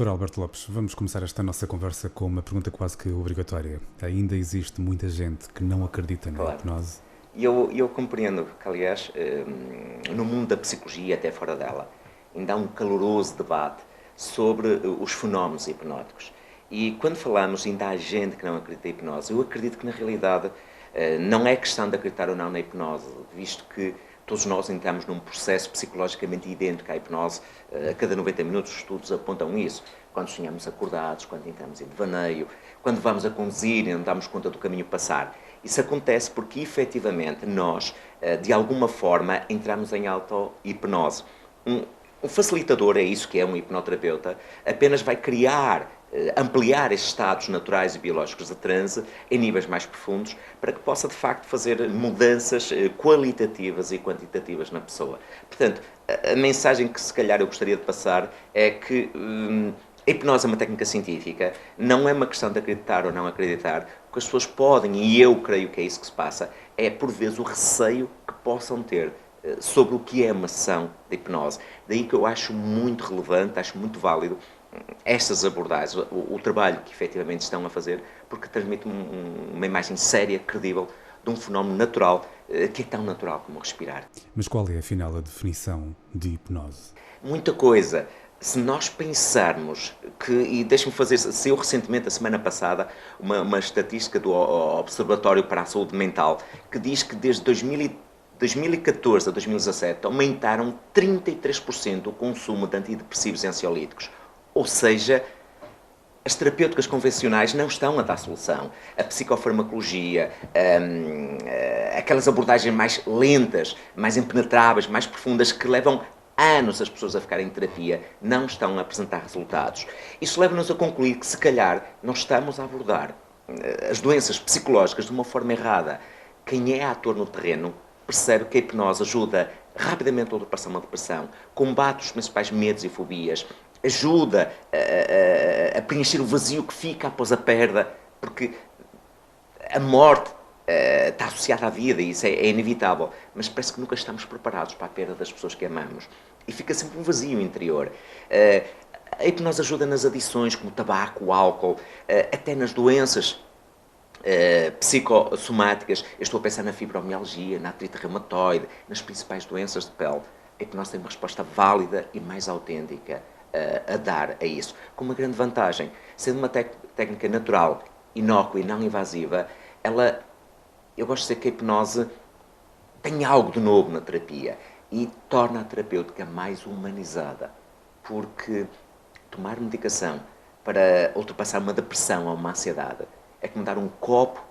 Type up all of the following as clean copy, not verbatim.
Doutor Alberto Lopes, vamos começar esta nossa conversa com uma pergunta quase que obrigatória. Ainda existe muita gente que não acredita na Claro. hipnose? E eu compreendo que, aliás, no mundo da psicologia, até fora dela, ainda há um caloroso debate sobre os fenómenos hipnóticos. E quando falamos ainda há gente que não acredita em hipnose, eu acredito que, na realidade, não é questão de acreditar ou não na hipnose, visto que todos nós entramos num processo psicologicamente idêntico à hipnose. A cada 90 minutos os estudos apontam isso. Quando sonhamos acordados, quando entramos em devaneio, quando vamos a conduzir e não damos conta do caminho passar. Isso acontece porque, efetivamente, nós, de alguma forma, entramos em auto-hipnose. Um facilitador, é isso que é um hipnoterapeuta, apenas vai criar, ampliar estes estados naturais e biológicos de transe em níveis mais profundos para que possa, de facto, fazer mudanças qualitativas e quantitativas na pessoa. Portanto, a mensagem que, se calhar, eu gostaria de passar é que a hipnose é uma técnica científica, não é uma questão de acreditar ou não acreditar. O que as pessoas podem, e eu creio que é isso que se passa, é por vezes o receio que possam ter sobre o que é uma sessão de hipnose. Daí que eu acho muito relevante, acho muito válido estas abordagens, o trabalho que efetivamente estão a fazer, porque transmite uma imagem séria, credível, de um fenómeno natural, que é tão natural como respirar. Mas qual é, afinal, a definição de hipnose? Muita coisa. Se nós pensarmos que, e deixe-me fazer, saiu recentemente, a semana passada, uma estatística do Observatório para a Saúde Mental, que diz que desde 2014 a 2017 aumentaram 33% o consumo de antidepressivos e ansiolíticos. Ou seja, as terapêuticas convencionais não estão a dar solução. A psicofarmacologia, aquelas abordagens mais lentas, mais impenetráveis, mais profundas, que levam anos as pessoas a ficarem em terapia, não estão a apresentar resultados. Isso leva-nos a concluir que, se calhar, nós estamos a abordar as doenças psicológicas de uma forma errada. Quem é ator no terreno percebe que a hipnose ajuda rapidamente a ultrapassar uma depressão, combate os principais medos e fobias, ajuda a preencher o vazio que fica após a perda, porque a morte está associada à vida e isso é inevitável, mas parece que nunca estamos preparados para a perda das pessoas que amamos. E fica sempre um vazio interior. A hipnose ajuda nas adições, como o tabaco, o álcool, até nas doenças psicossomáticas. Eu estou a pensar na fibromialgia, na artrite reumatoide, nas principais doenças de pele. A hipnose tem uma resposta válida e mais autêntica a dar a isso. Com uma grande vantagem, sendo uma técnica natural, inócua e não invasiva, eu gosto de dizer que a hipnose tem algo de novo na terapia e torna a terapêutica mais humanizada, porque tomar medicação para ultrapassar uma depressão ou uma ansiedade é como dar um copo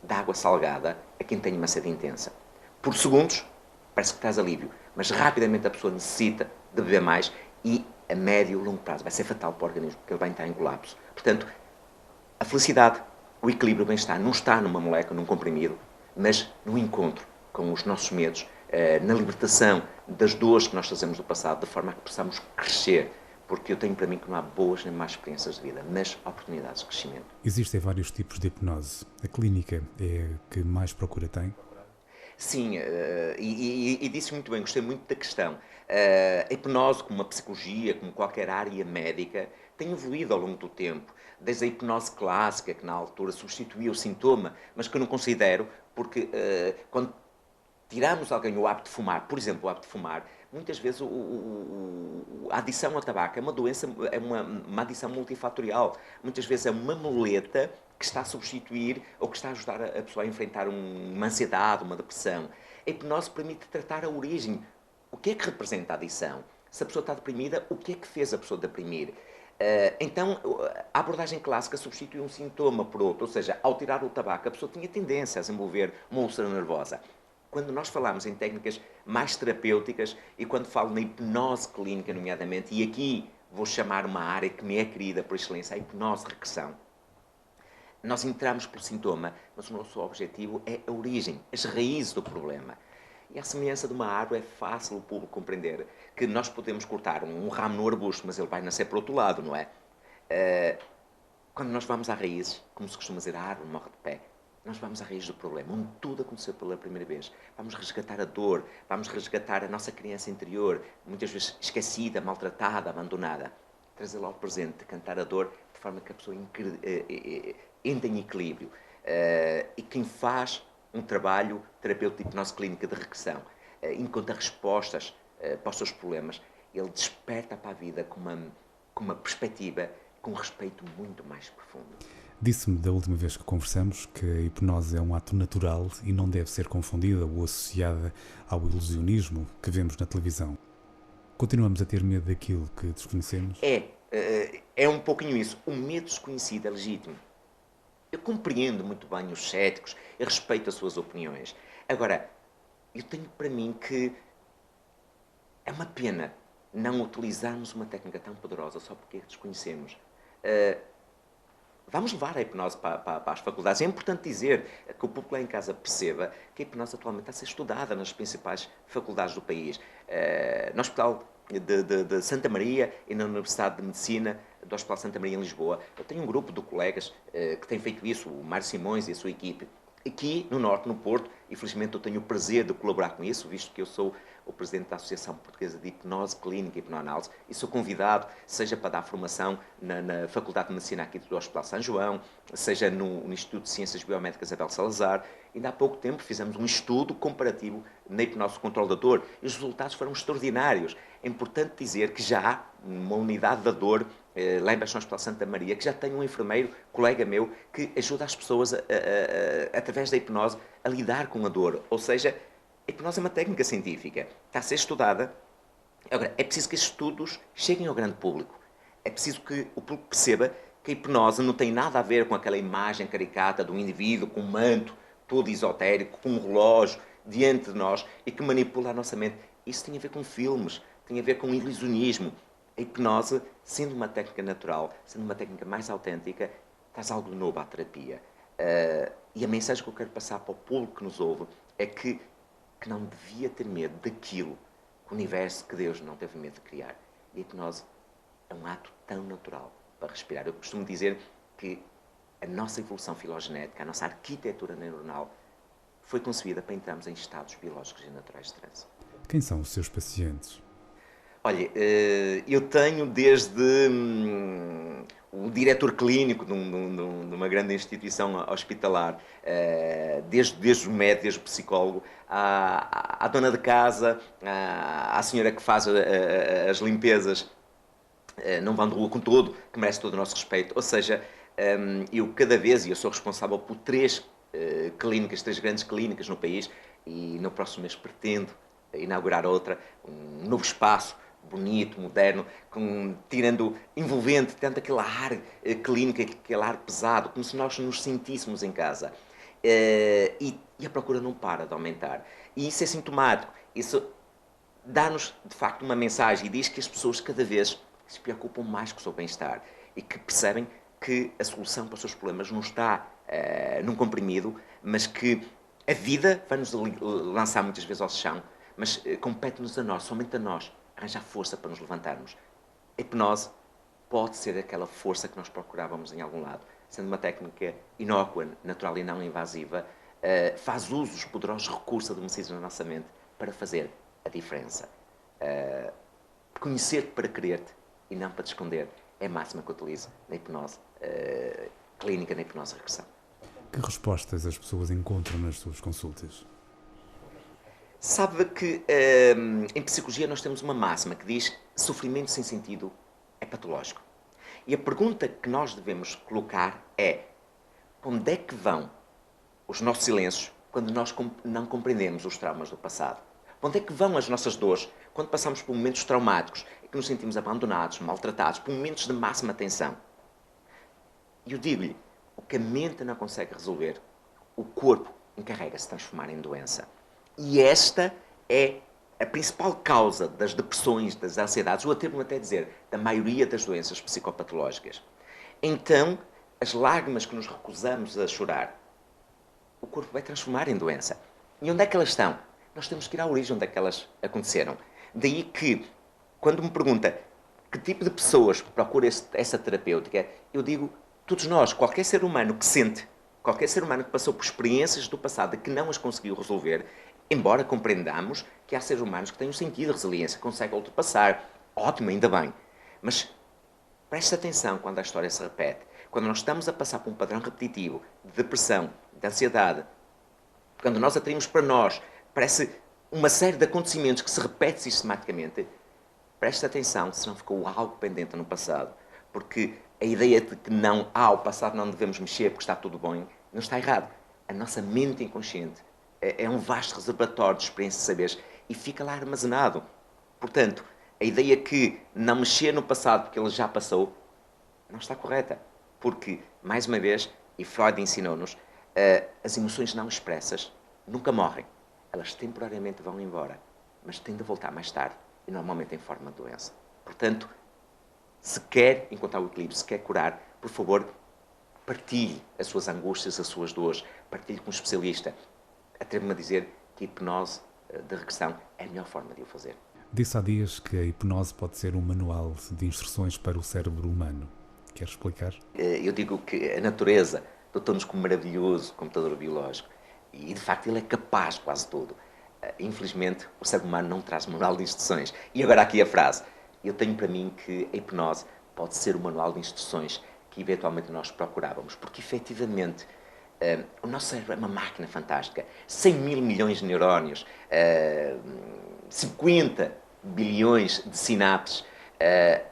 de água salgada a quem tem uma sede intensa. Por segundos, parece que traz alívio, mas rapidamente a pessoa necessita de beber mais e a médio e longo prazo vai ser fatal para o organismo, porque ele vai entrar em colapso. Portanto, a felicidade, o equilíbrio, o bem-estar não está numa molécula, num comprimido, mas no encontro com os nossos medos, na libertação das dores que nós fazemos do passado, de forma a que possamos crescer, porque eu tenho para mim que não há boas nem más experiências de vida, mas oportunidades de crescimento. Existem vários tipos de hipnose. A clínica é a que mais procura tem? Sim, e disse muito bem, gostei muito da questão. A hipnose, como a psicologia, como qualquer área médica, tem evoluído ao longo do tempo. Desde a hipnose clássica, que na altura substituía o sintoma, mas que eu não considero, porque quando tiramos alguém o hábito de fumar, por exemplo, o hábito de fumar, muitas vezes a adição ao tabaco é uma doença, é uma adição multifatorial. Muitas vezes é uma muleta que está a substituir ou que está a ajudar a pessoa a enfrentar uma ansiedade, uma depressão. A hipnose permite tratar a origem. O que é que representa a adição? Se a pessoa está deprimida, o que é que fez a pessoa deprimir? Então, a abordagem clássica substitui um sintoma por outro, ou seja, ao tirar o tabaco, a pessoa tinha tendência a desenvolver uma úlcera nervosa. Quando nós falamos em técnicas mais terapêuticas e quando falo na hipnose clínica, nomeadamente, e aqui vou chamar uma área que me é querida por excelência, a hipnose-regressão, nós entramos pelo sintoma, mas o nosso objetivo é a origem, as raízes do problema. E à semelhança de uma árvore, é fácil o público compreender que nós podemos cortar um ramo no arbusto, mas ele vai nascer para o outro lado, não é? Quando nós vamos à raiz, como se costuma dizer, a árvore morre de pé, nós vamos à raiz do problema, onde tudo aconteceu pela primeira vez. Vamos resgatar a dor, vamos resgatar a nossa criança interior, muitas vezes esquecida, maltratada, abandonada. trazê-la ao presente, cantar a dor, de forma que a pessoa entre em equilíbrio. E quem faz um trabalho terapêutico de hipnose clínica de regressão, encontra respostas para os seus problemas, ele desperta para a vida com uma perspectiva, com um respeito muito mais profundo. Disse-me da última vez que conversamos que a hipnose é um ato natural e não deve ser confundida ou associada ao ilusionismo que vemos na televisão. Continuamos a ter medo daquilo que desconhecemos? É um pouquinho isso. O medo desconhecido é legítimo. Eu compreendo muito bem os céticos, eu respeito as suas opiniões. Agora, eu tenho para mim que é uma pena não utilizarmos uma técnica tão poderosa só porque a desconhecemos. Vamos levar a hipnose para as faculdades. É importante dizer que o público lá em casa perceba que a hipnose atualmente está a ser estudada nas principais faculdades do país. No Hospital de Santa Maria e na Universidade de Medicina do Hospital Santa Maria em Lisboa, eu tenho um grupo de colegas que tem feito isso, o Mário Simões e a sua equipe. Aqui no Norte, no Porto, e felizmente eu tenho o prazer de colaborar com isso, visto que eu sou o presidente da Associação Portuguesa de Hipnose Clínica e Hipnoanálise, e sou convidado, seja para dar formação na Faculdade de Medicina aqui do Hospital São João, seja no Instituto de Ciências Biomédicas Abel Salazar. Ainda há pouco tempo fizemos um estudo comparativo na hipnose de controle da dor, e os resultados foram extraordinários. É importante dizer que já há uma unidade da dor lá embaixo no Hospital Santa Maria, que já tem um enfermeiro, colega meu, que ajuda as pessoas, através da hipnose, a lidar com a dor. Ou seja, a hipnose é uma técnica científica, está a ser estudada. Agora, é preciso que estes estudos cheguem ao grande público. É preciso que o público perceba que a hipnose não tem nada a ver com aquela imagem caricata do indivíduo com um manto todo esotérico, com um relógio diante de nós e que manipula a nossa mente. Isso tem a ver com filmes, tem a ver com ilusionismo. A hipnose, sendo uma técnica natural, sendo uma técnica mais autêntica, traz algo novo à terapia. E a mensagem que eu quero passar para o público que nos ouve é que não devia ter medo daquilo, que o universo que Deus não teve medo de criar. E a hipnose é um ato tão natural para respirar. Eu costumo dizer que a nossa evolução filogenética, a nossa arquitetura neuronal, foi concebida para entrarmos em estados biológicos e naturais de transe. Quem são os seus pacientes? Olha, eu tenho desde o diretor clínico de uma grande instituição hospitalar, desde o médico, desde o psicólogo, à dona de casa, à senhora que faz as limpezas, não vão de rua com todo, que merece todo o nosso respeito. Ou seja, eu cada vez, e eu sou responsável por três grandes clínicas no país, e no próximo mês pretendo inaugurar outra, um novo espaço, bonito, moderno, envolvente, tendo aquele ar clínico, aquele ar pesado, como se nós nos sentíssemos em casa. E a procura não para de aumentar. E isso é sintomático. Isso dá-nos, de facto, uma mensagem e diz que as pessoas cada vez se preocupam mais com o seu bem-estar e que percebem que a solução para os seus problemas não está num comprimido, mas que a vida vai nos lançar muitas vezes ao chão, mas compete-nos a nós, somente a nós, arranjar força para nos levantarmos. A hipnose pode ser aquela força que nós procurávamos em algum lado. Sendo uma técnica inócua, natural e não invasiva, faz uso dos poderosos recursos adormecidos na nossa mente para fazer a diferença. Conhecer-te para querer-te e não para te esconder é a máxima que eu utilizo na hipnose clínica, na hipnose regressão. Que respostas as pessoas encontram nas suas consultas? Sabe que em psicologia nós temos uma máxima que diz que sofrimento sem sentido é patológico. E a pergunta que nós devemos colocar é: onde é que vão os nossos silêncios quando nós não compreendemos os traumas do passado? Onde é que vão as nossas dores quando passamos por momentos traumáticos e que nos sentimos abandonados, maltratados, por momentos de máxima tensão? E eu digo-lhe, o que a mente não consegue resolver, o corpo encarrega-se de transformar em doença. E esta é a principal causa das depressões, das ansiedades, ou até dizer, da maioria das doenças psicopatológicas. Então, as lágrimas que nos recusamos a chorar, o corpo vai transformar em doença. E onde é que elas estão? Nós temos que ir à origem onde é que elas aconteceram. Daí que, quando me pergunta que tipo de pessoas procura essa terapêutica, eu digo, todos nós, qualquer ser humano que sente, qualquer ser humano que passou por experiências do passado e que não as conseguiu resolver, embora compreendamos que há seres humanos que têm um sentido de resiliência, que conseguem ultrapassar. Ótimo, ainda bem. Mas Preste atenção quando a história se repete. Quando nós estamos a passar por um padrão repetitivo de depressão, de ansiedade, quando nós atraímos para nós, parece uma série de acontecimentos que se repete sistematicamente, preste atenção se não ficou algo pendente no passado. Porque a ideia de que não, o passado não devemos mexer porque está tudo bem, não está errado. A nossa mente inconsciente é um vasto reservatório de experiências e saberes e fica lá armazenado. Portanto, a ideia que não mexer no passado porque ele já passou, não está correta. Porque, mais uma vez, e Freud ensinou-nos, as emoções não expressas nunca morrem. Elas temporariamente vão embora, mas tendem a voltar mais tarde e normalmente em forma de doença. Portanto, se quer encontrar o equilíbrio, se quer curar, por favor, partilhe as suas angústias, as suas dores, partilhe com um especialista. Atrevo-me a dizer que a hipnose de regressão é a melhor forma de o fazer. Disse há dias que a hipnose pode ser um manual de instruções para o cérebro humano. Quer explicar? Eu digo que a natureza dotou-nos com um maravilhoso computador biológico e, de facto, ele é capaz de quase tudo. Infelizmente, o cérebro humano não traz manual de instruções. E agora aqui a frase. Eu tenho para mim que a hipnose pode ser o manual de instruções que eventualmente nós procurávamos, porque efetivamente o nosso cérebro é uma máquina fantástica, 100 mil milhões de neurónios, 50 bilhões de sinapses.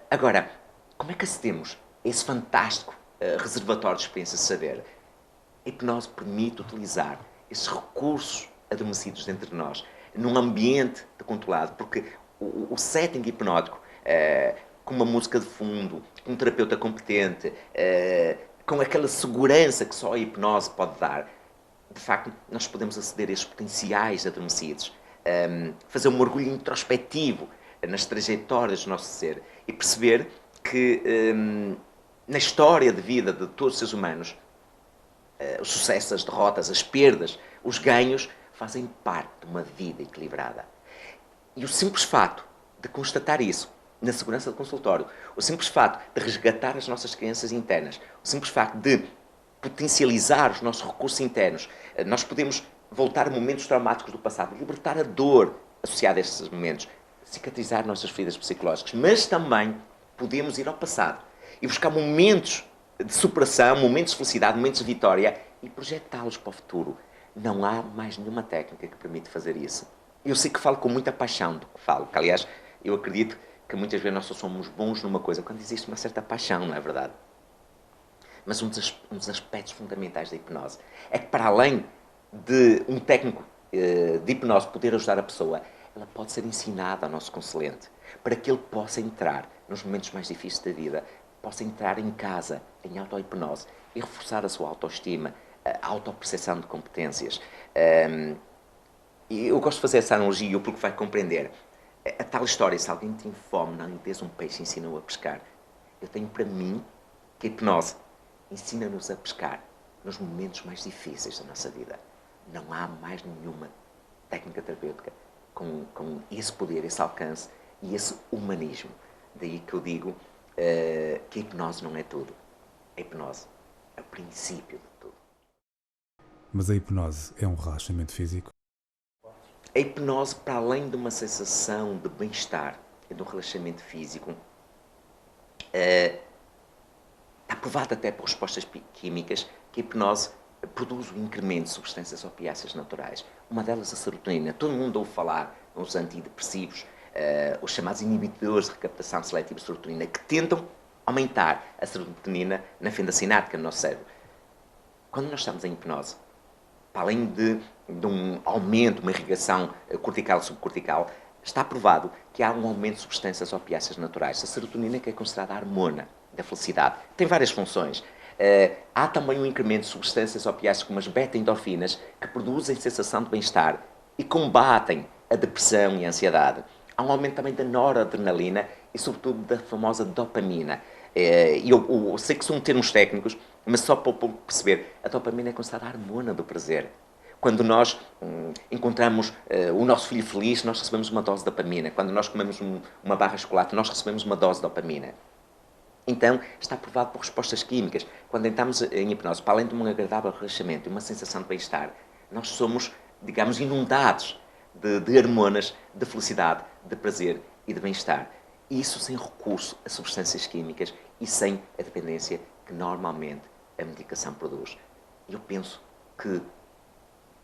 Agora, como é que acedemos a esse fantástico reservatório de experiências de saber? A hipnose permite utilizar esses recursos adormecidos dentro de nós, num ambiente controlado, porque o setting hipnótico, com uma música de fundo, com um terapeuta competente, com aquela segurança que só a hipnose pode dar, de facto, nós podemos aceder a esses potenciais adormecidos, fazer um mergulho introspectivo nas trajetórias do nosso ser e perceber que na história de vida de todos os seres humanos, os sucessos, as derrotas, as perdas, os ganhos fazem parte de uma vida equilibrada. E o simples fato de constatar isso na segurança do consultório, o simples fato de resgatar as nossas crenças internas, o simples facto de potencializar os nossos recursos internos, nós podemos voltar a momentos traumáticos do passado, libertar a dor associada a estes momentos, cicatrizar nossas feridas psicológicas, mas também podemos ir ao passado e buscar momentos de superação, momentos de felicidade, momentos de vitória e projetá-los para o futuro. Não há mais nenhuma técnica que permite fazer isso. Eu sei que falo com muita paixão do que falo, que aliás, eu acredito que muitas vezes nós só somos bons numa coisa quando existe uma certa paixão, não é verdade? Mas um dos aspectos fundamentais da hipnose é que, para além de um técnico de hipnose poder ajudar a pessoa, ela pode ser ensinada ao nosso consulente para que ele possa entrar nos momentos mais difíceis da vida, possa entrar em casa, em auto-hipnose e reforçar a sua autoestima, a autoperceção de competências. E eu gosto de fazer essa analogia porque vai compreender. A tal história, se alguém tem fome, não lhe des um peixe, ensina-o a pescar. Eu tenho para mim que a hipnose ensina-nos a pescar nos momentos mais difíceis da nossa vida. Não há mais nenhuma técnica terapêutica com esse poder, esse alcance e esse humanismo. Daí que eu digo que a hipnose não é tudo. A hipnose é o princípio de tudo. Mas a hipnose é um relaxamento físico? A hipnose, para além de uma sensação de bem-estar e de um relaxamento físico, está provado até por respostas químicas que a hipnose produz um incremento de substâncias opiáceas naturais. Uma delas a serotonina. Todo mundo ouve falar nos antidepressivos, os chamados inibidores de recaptação seletiva de serotonina, que tentam aumentar a serotonina na fenda sináptica no nosso cérebro. Quando nós estamos em hipnose, para além de um aumento, uma irrigação cortical e subcortical, está provado que há um aumento de substâncias opiáceas naturais. A serotonina, que é considerada a hormona da felicidade, tem várias funções. Há também um incremento de substâncias opiáceas como as beta-endorfinas, que produzem sensação de bem-estar e combatem a depressão e a ansiedade. Há um aumento também da noradrenalina e, sobretudo, da famosa dopamina. Eu sei que são termos técnicos, mas só para perceber, a dopamina é considerada a hormona do prazer. Quando nós encontramos o nosso filho feliz, nós recebemos uma dose de dopamina. Quando nós comemos uma barra de chocolate, nós recebemos uma dose de dopamina. Então, está provado por respostas químicas. Quando entramos em hipnose, para além de um agradável relaxamento e uma sensação de bem-estar, nós somos, digamos, inundados de hormonas de felicidade, de prazer e de bem-estar. Isso sem recurso a substâncias químicas e sem a dependência que normalmente a medicação produz. Eu penso que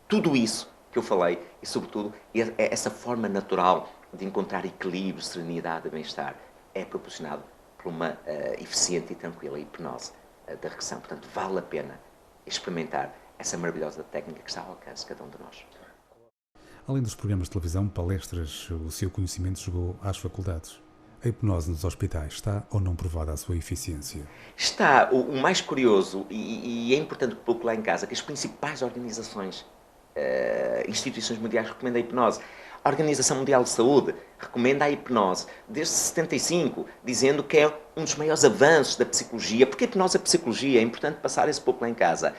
tudo isso que eu falei, e sobretudo essa forma natural de encontrar equilíbrio, serenidade e bem-estar, é proporcionado por uma eficiente e tranquila hipnose da regressão. Portanto, vale a pena experimentar essa maravilhosa técnica que está ao alcance de cada um de nós. Além dos programas de televisão, palestras, o seu conhecimento chegou às faculdades. A hipnose nos hospitais está ou não provada a sua eficiência? Está o mais curioso, e é importante pouco lá em casa, que as principais organizações, instituições mundiais recomendam a hipnose. A Organização Mundial de Saúde recomenda a hipnose desde 75, dizendo que é um dos maiores avanços da psicologia. Porque a hipnose é psicologia, é importante passar esse pouco lá em casa.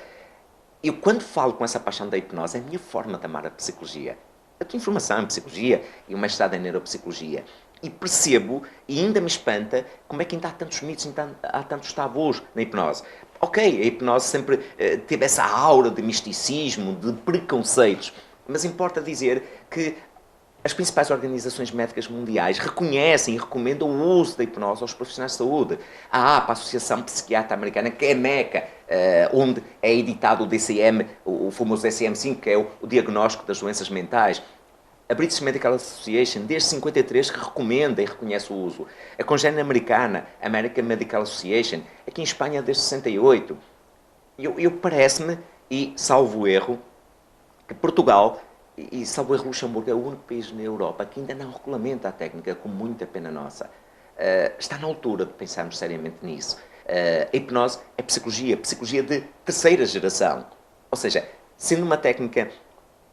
Eu, quando falo com essa paixão da hipnose, é a minha forma de amar a psicologia. Eu tenho formação em psicologia e um mestrado em neuropsicologia. E percebo, e ainda me espanta, como é que ainda há tantos mitos, há tantos tabus na hipnose. Ok, a hipnose sempre teve essa aura de misticismo, de preconceitos, mas importa dizer que as principais organizações médicas mundiais reconhecem e recomendam o uso da hipnose aos profissionais de saúde. A APA, a Associação Psiquiatra Americana, que é a meca, onde é editado o DCM, o famoso DCM-5, que é o diagnóstico das doenças mentais. A British Medical Association, desde 53, que recomenda e reconhece o uso. A Congênere Americana, a American Medical Association, aqui em Espanha desde 68. Eu parece-me, e salvo erro, que Portugal, e salvo erro Luxemburgo, é o único país na Europa que ainda não regulamenta a técnica, com muita pena nossa. Está na altura de pensarmos seriamente nisso. A hipnose é psicologia de terceira geração. Ou seja, sendo uma técnica,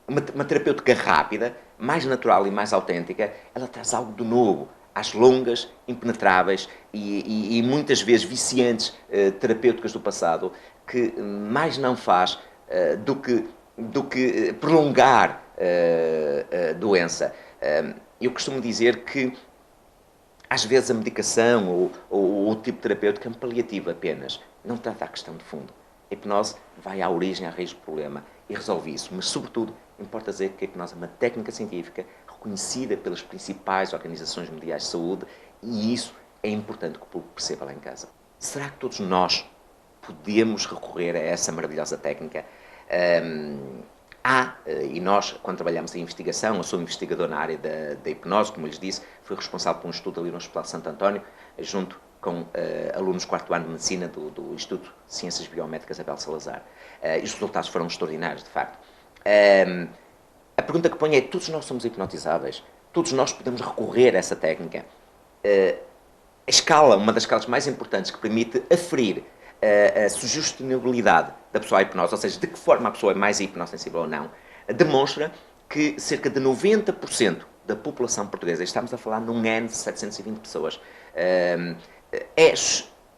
uma terapêutica rápida, mais natural e mais autêntica, ela traz algo de novo às longas, impenetráveis e muitas vezes viciantes terapêuticas do passado, que mais não faz do que prolongar a doença. Eu costumo dizer que às vezes a medicação ou o tipo terapêutico é um paliativo apenas, não trata a questão de fundo. A hipnose vai à origem, à raiz do problema e resolve isso, mas sobretudo importa dizer que a hipnose é uma técnica científica reconhecida pelas principais organizações mundiais de saúde e isso é importante que o público perceba lá em casa. Será que todos nós podemos recorrer a essa maravilhosa técnica? E nós, quando trabalhamos em investigação, eu sou investigador na área da hipnose, como eu lhes disse, fui responsável por um estudo ali no Hospital Santo António, junto com alunos do 4º ano de Medicina do Instituto de Ciências Biomédicas Abel Salazar. E os resultados foram extraordinários, de facto. A pergunta que ponho é, todos nós somos hipnotizáveis? Todos nós podemos recorrer a essa técnica? A escala, uma das escalas mais importantes que permite aferir a sugestibilidade da pessoa à hipnose, ou seja, de que forma a pessoa é mais hipnossensível ou não, demonstra que cerca de 90% da população portuguesa, estamos a falar num N de 720 pessoas, é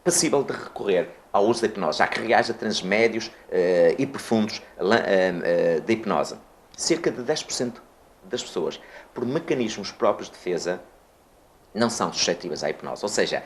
passível de recorrer ao uso da hipnose, já que reage a transmédios e profundos da hipnose. Cerca de 10% das pessoas, por mecanismos próprios de defesa, não são suscetíveis à hipnose. Ou seja,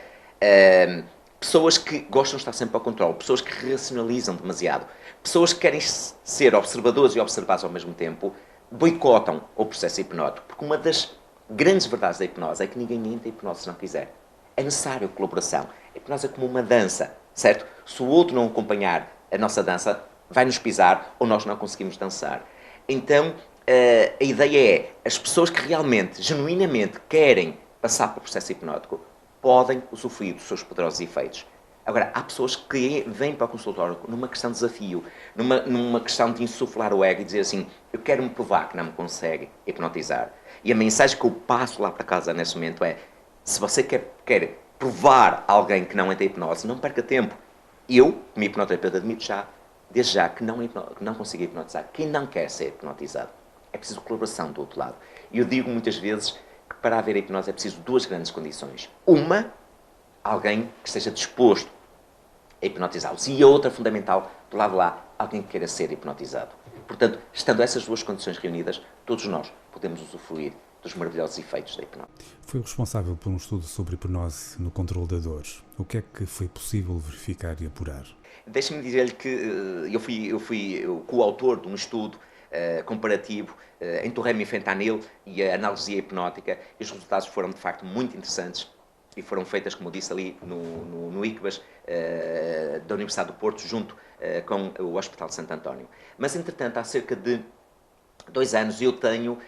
pessoas que gostam de estar sempre ao controle, pessoas que racionalizam demasiado, pessoas que querem ser observadores e observados ao mesmo tempo, boicotam o processo hipnótico. Porque uma das grandes verdades da hipnose é que ninguém entra em hipnose se não quiser. É necessário colaboração. A hipnose é como uma dança, certo? Se o outro não acompanhar a nossa dança, vai-nos pisar ou nós não conseguimos dançar. Então, a ideia é, as pessoas que realmente, genuinamente querem passar pelo processo hipnótico, podem usufruir dos seus poderosos efeitos. Agora, há pessoas que vêm para o consultório numa questão de desafio, numa questão de insuflar o ego e dizer assim, eu quero-me provar que não me consegue hipnotizar. E a mensagem que eu passo lá para casa nesse momento é, se você quer provar a alguém que não entra em hipnose, não perca tempo. Eu, como hipnoterapeuta, admito desde já, que não consigo hipnotizar. Quem não quer ser hipnotizado? É preciso colaboração do outro lado. E eu digo muitas vezes que para haver hipnose é preciso duas grandes condições. Uma, alguém que esteja disposto a hipnotizá-los. E a outra fundamental, do lado de lá, alguém que queira ser hipnotizado. Portanto, estando essas duas condições reunidas, todos nós podemos usufruir dos maravilhosos efeitos da hipnose. Foi responsável por um estudo sobre hipnose no controle da dor. O que é que foi possível verificar e apurar? Deixe-me dizer-lhe que eu fui o coautor de um estudo comparativo entre o remifentanil e a analgesia hipnótica, e os resultados foram, de facto, muito interessantes. e foram feitas, como disse, ali no ICBAS da Universidade do Porto, junto com o Hospital de Santo António. Mas, entretanto, há cerca de 2 anos eu tenho,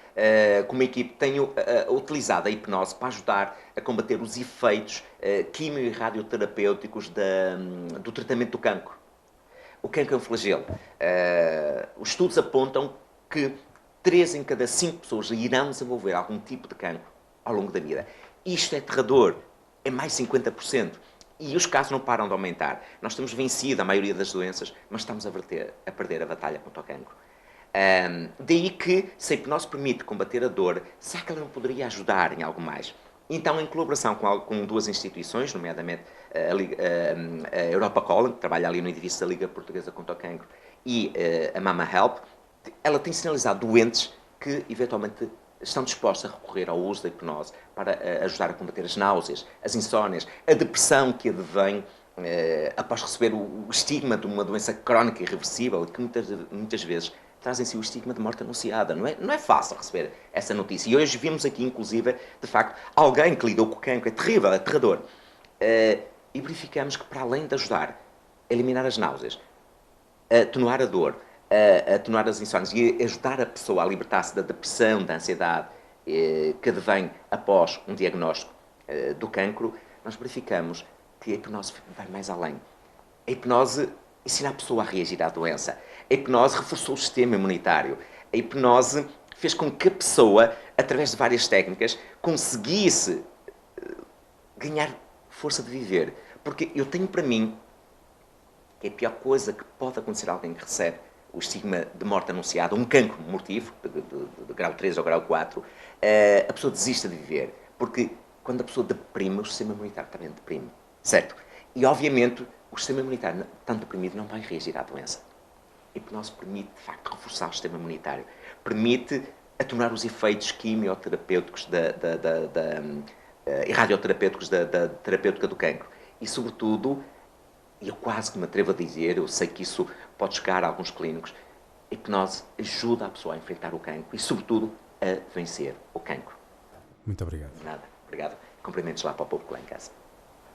como equipe, tenho utilizado a hipnose para ajudar a combater os efeitos quimio e radioterapêuticos do tratamento do cancro. O cancro é um flagelo. Os estudos apontam que 3 em cada 5 pessoas irão desenvolver algum tipo de cancro ao longo da vida. Isto é aterrador. É mais 50%. E os casos não param de aumentar. Nós temos vencido a maioria das doenças, mas estamos a perder a batalha contra o cancro. Daí que, se a hipnose permite combater a dor, será que ela não poderia ajudar em algo mais? Então, em colaboração com 2 instituições, nomeadamente a Europa College, que trabalha ali no edifício da Liga Portuguesa contra o Cancro, e a Mama Help, ela tem sinalizado doentes que, eventualmente, estão dispostos a recorrer ao uso da hipnose para ajudar a combater as náuseas, as insónias, a depressão que advém após receber o estigma de uma doença crónica irreversível, que muitas vezes traz em si o estigma de morte anunciada. Não é fácil receber essa notícia. E hoje vimos aqui, inclusive, de facto, alguém que lidou com o cancro. É terrível, é aterrador. E verificamos que, para além de ajudar a eliminar as náuseas, a atenuar a dor, a atenuar as insónias e ajudar a pessoa a libertar-se da depressão, da ansiedade que advém após um diagnóstico do cancro, nós verificamos que a hipnose vai mais além. A hipnose ensina a pessoa a reagir à doença. A hipnose reforçou o sistema imunitário. A hipnose fez com que a pessoa, através de várias técnicas, conseguisse ganhar força de viver. Porque eu tenho para mim que a pior coisa que pode acontecer a alguém que recebe o estigma de morte anunciada, um cancro mortivo, de grau 3 ou grau 4, a pessoa desista de viver. Porque quando a pessoa deprime, o sistema imunitário também deprime. Certo? E, obviamente, o sistema imunitário, tanto deprimido, não vai reagir à doença. A hipnose permite, de facto, reforçar o sistema imunitário. Permite atenuar os efeitos quimioterapêuticos e radioterapêuticos da terapêutica do cancro. E, sobretudo, e eu quase que me atrevo a dizer, eu sei que isso pode chegar a alguns clínicos, a hipnose ajuda a pessoa a enfrentar o cancro e, sobretudo, a vencer o cancro. Muito obrigado. Nada. Obrigado. Cumprimentos lá para o povo que lá em casa.